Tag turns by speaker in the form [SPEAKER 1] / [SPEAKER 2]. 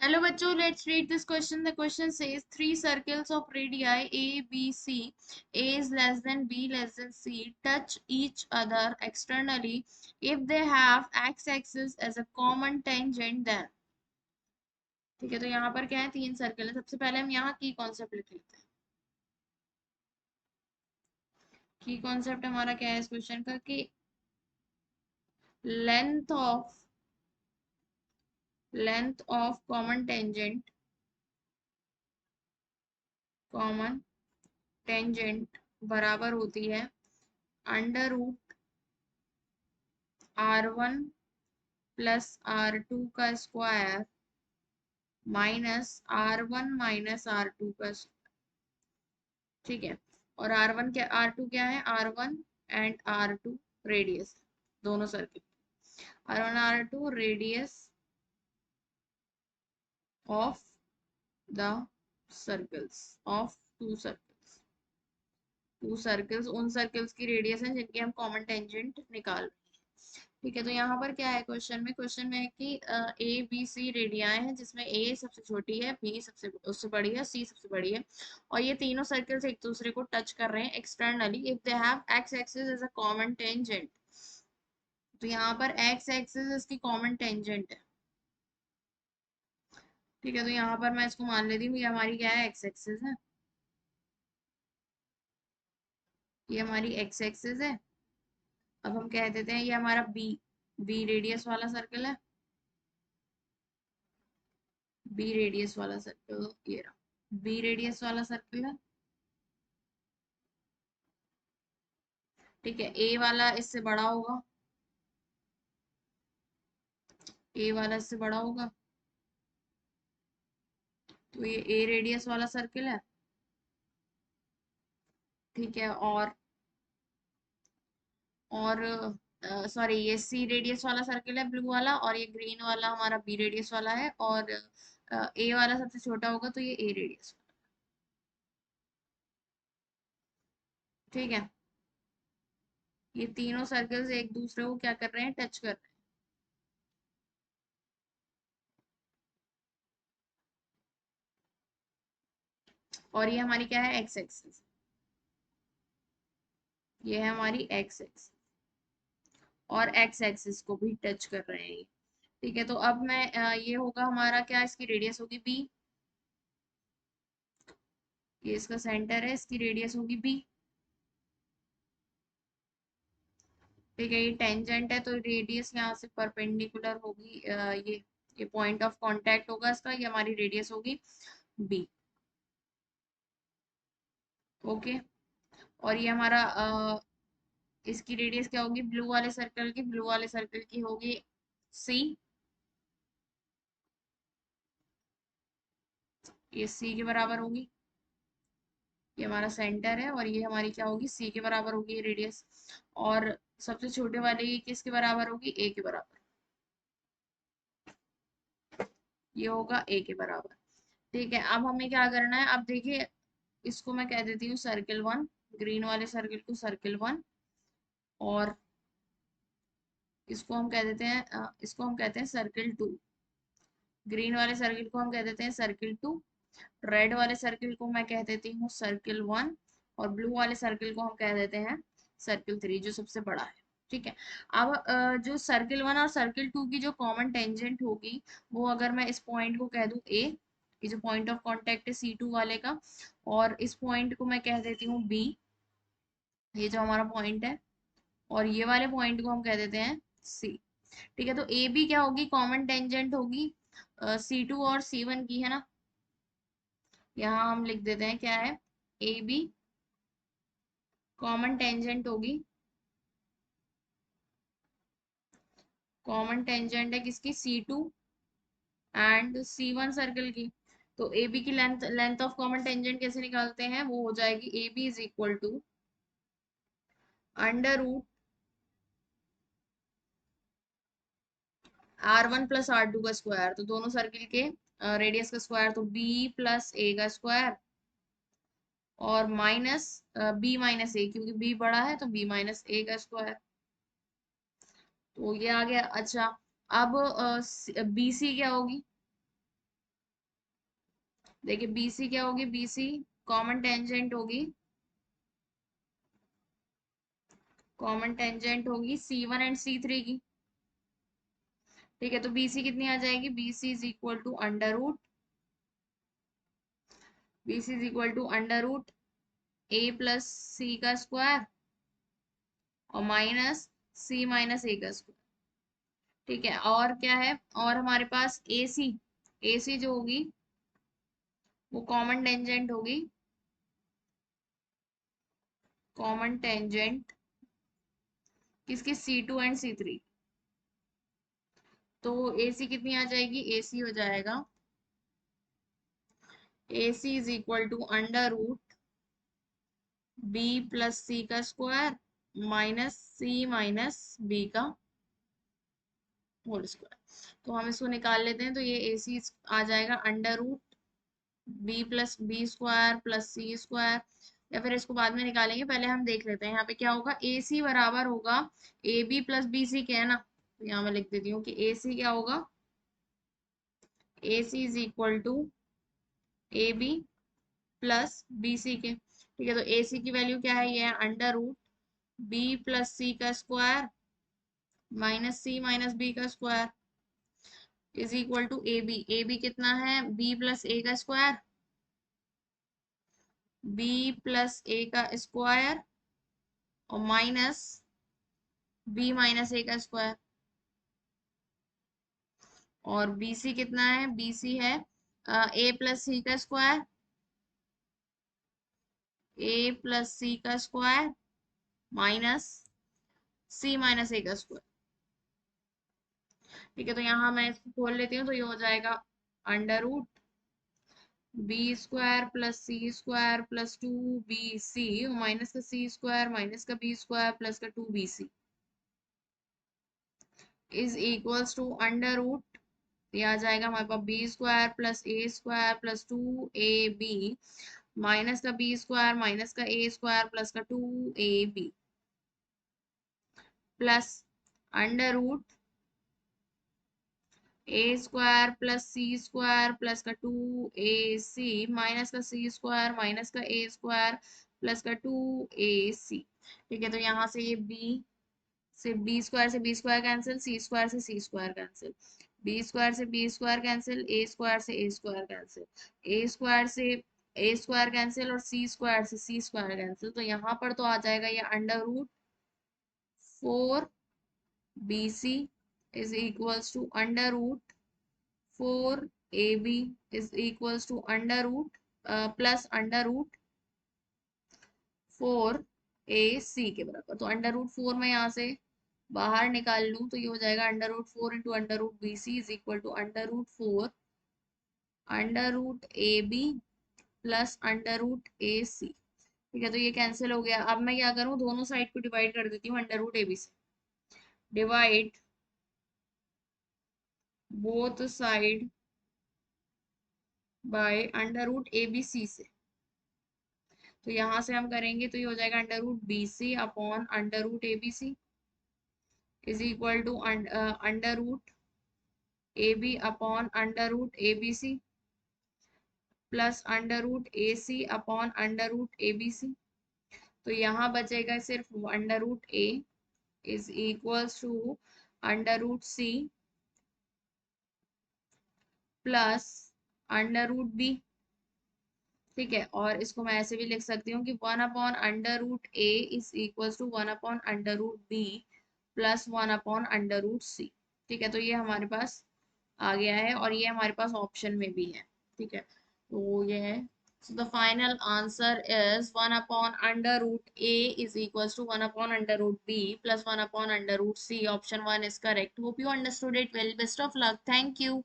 [SPEAKER 1] Hello bachcho, let's read this question. The question says three circles of radii A, B, C, A is less than B less than C, touch each other externally if they have x-axis as a common tangent then. ठीक है, तो यहाँ पर क्या है, तीन circle है। सबसे पहले हम यहाँ की कॉन्सेप्ट लिख लेते हैं। की कॉन्सेप्ट हमारा क्या है इस क्वेश्चन का कि लेंथ ऑफ कॉमन टेंजेंट बराबर होती है under root r1 plus r2 का square minus r1 minus r2 का स्क्वायर। ठीक है, और r1 क्या, r2 क्या है, r1 एंड r2 रेडियस, दोनों circle r1 r2 radius of the circles of to circles उन सर्कल्स की रेडियस है जिनके हम कॉमन टेंजेंट निकाल रहे हैं। ठीक है, तो यहाँ पर क्या है क्वेश्चन में है कि ए बी सी रेडियाएं हैं जिसमें ए सबसे छोटी है, बी सबसे उससे बड़ी है, सी सबसे बड़ी है, और ये तीनों सर्कल्स एक दूसरे को टच कर रहे हैं externally if they have X axis as a common tangent. तो यहाँ पर एक्स एक्सिस इसकी कॉमन टेंजेंट है। ठीक है, तो यहाँ पर मैं इसको मान लेती हूँ ये हमारी क्या है, एक्स एक्सिस है, ये हमारी एक्स एक्सिस है। अब हम कह देते हैं ये हमारा बी रेडियस वाला सर्कल है, बी रेडियस वाला सर्कल, ये रहा बी रेडियस वाला सर्कल है। ठीक है, ए वाला इससे बड़ा होगा, ए वाला इससे बड़ा होगा, तो ये ए रेडियस वाला सर्कल है। ठीक है, और सॉरी ये सी रेडियस वाला सर्कल है ब्लू वाला, और ये ग्रीन वाला हमारा बी रेडियस वाला है, और ए वाला सबसे छोटा होगा तो ये ए रेडियस वाला। ठीक है, ये तीनों सर्कल्स एक दूसरे को क्या कर रहे हैं, टच कर रहे हैं। और ये हमारी क्या है, एक्स एक्सिस, ये है हमारी एक्स एक्सिस, और एक्स एक्सिस को भी टच कर रहे हैं ये। ठीक है, तो अब मैं ये होगा हमारा क्या, इसकी रेडियस होगी बी, ये इसका सेंटर है, इसकी रेडियस होगी बी। ठीक है, ये टेंजेंट है तो रेडियस यहाँ से परपेंडिकुलर होगी, ये पॉइंट ऑफ कांटेक्ट होगा इसका, ये हमारी रेडियस होगी बी। ओके, और ये हमारा इसकी रेडियस क्या होगी, ब्लू वाले सर्कल की होगी सी, ये सी के बराबर होगी, ये हमारा सेंटर है, और ये हमारी क्या होगी, सी के बराबर होगी ये रेडियस, और सबसे छोटे वाले की किसके बराबर होगी, ए के बराबर, ये होगा ए के बराबर। ठीक है, अब हमें क्या करना है, अब देखिए इसको मैं कह देती हूँ सर्किल वन, ग्रीन वाले सर्किल को सर्किल वन, और इसको हम कहते हैं सर्किल टू, ग्रीन वाले सर्किल को हम कह देते हैं सर्किल टू, रेड वाले सर्किल को मैं कह देती हूँ सर्किल वन, और ब्लू वाले सर्किल को हम कह देते हैं सर्किल थ्री जो सबसे बड़ा है। ठीक है, अब जो सर्किल वन और सर्किल टू की जो कॉमन टेंजेंट होगी, वो अगर मैं इस पॉइंट को कह दूं ए, ये जो पॉइंट ऑफ कांटेक्ट है सी टू वाले का, और इस पॉइंट को मैं कह देती हूँ बी, ये जो हमारा पॉइंट है, और ये वाले पॉइंट को हम कह देते हैं सी। ठीक है, तो ए बी क्या होगी, कॉमन टेंजेंट होगी सी टू और सी वन की, है ना। यहाँ हम लिख देते हैं क्या है, ए बी कॉमन टेंजेंट होगी, कॉमन टेंजेंट है किसकी, C two and C one circle की। तो ए बी की लेंथ ऑफ कॉमन टेंजेंट कैसे निकालते हैं, वो हो जाएगी A B is equal to under root R one plus R two का स्क्वायर, तो दोनों सर्किल के रेडियस का स्क्वायर, तो बी प्लस ए का स्क्वायर, और माइनस बी माइनस ए, क्योंकि बी बड़ा है तो बी माइनस ए का स्क्वायर, तो ये आ गया। अच्छा, अब बी सी क्या होगी, देखिए BC क्या होगी, BC कॉमन टेंजेंट होगी, कॉमन टेंजेंट होगी C1 एंड C3 की। ठीक है, तो BC कितनी आ जाएगी, BC is equal to under root A plus C का स्क्वायर और माइनस C माइनस A का स्क्वायर। ठीक है, और क्या है, और हमारे पास AC जो होगी वो कॉमन टेंजेंट होगी, कॉमन टेंजेंट किसकी, C2 एंड C3। तो AC कितनी आ जाएगी, AC हो जाएगा AC is equal to under root B plus C का square minus C minus B का होल स्क्वायर। तो हम इसको निकाल लेते हैं, तो ये AC आ जाएगा under root B plus B square plus C square, या फिर इसको बाद में निकालेंगे, पहले हम देख लेते हैं यहाँ पे क्या होगा। AC बराबर होगा AB प्लस BC क्या है ना, तो यहाँ मैं लिख देती हूँ कि AC क्या होगा, AC is equal to AB plus BC के। ठीक है, तो AC की वैल्यू क्या है, ये है under root B plus C का square minus C minus B का square is equal to AB कितना है, B प्लस A का स्क्वायर, B प्लस A का स्क्वायर और माइनस B माइनस A का स्क्वायर। और BC कितना है, BC है A प्लस C का स्क्वायर, A प्लस C का square minus C minus A का स्क्वायर। ठीक है, तो यहाँ मैं इसको खोल लेती हूँ, तो ये हो जाएगा under root B square plus C square plus 2BC minus का C स्क्वायर माइनस का B स्क्वायर प्लस का 2BC is equals to under root, ये आ जाएगा हमारे पास B square plus A square plus 2AB minus का B स्क्वायर माइनस का A स्क्वायर प्लस का 2AB plus under root A square plus C square plus का 2AC माइनस का C स्क्वायर माइनस का A स्क्वायर प्लस का 2AC। ठीक है, तो यहाँ से ये B स्क्वायर से B square cancel, C square से C square cancel, B square से B square cancel, A square से A square cancel, A square से A स्क्वायर कैंसिल और C स्क्वायर से C स्क्वायर कैंसिल। तो यहाँ पर तो आ जाएगा ये under root 4BC is equals to under root 4AB is equals to under root plus under root 4AC के बराबर। तो अंडर रूट 4 में यहाँ से बाहर निकाल लूं, तो ये हो जाएगा under root 4 into under root BC is equal to under root 4 under root AB plus under root AC। ठीक है, तो ये कैंसिल हो गया। अब मैं क्या करूँ, दोनों साइड को डिवाइड कर देती हूँ अंडर रूट AB से, divide both side by under root ABC से। तो यहाँ से हम करेंगे तो ये हो जाएगा under root BC upon under root ABC is equal to under root AB upon under root ABC plus under root AC upon under root ABC। तो यहाँ बचेगा सिर्फ under root A is equals to under root C plus under root B। ठीक है, और इसको मैं ऐसे भी लिख सकती हूँ कि 1 upon under root A is equals to 1 upon under root B plus 1 upon under root C। ठीक है, तो ये हमारे पास आ गया है और ये हमारे पास ऑप्शन में भी है। ठीक है, तो ये है, so the final answer is 1 upon under root A is equals to 1 upon under root B plus 1 upon under root C. Option 1 is correct. Hope you understood it well. Best of luck. Thank you.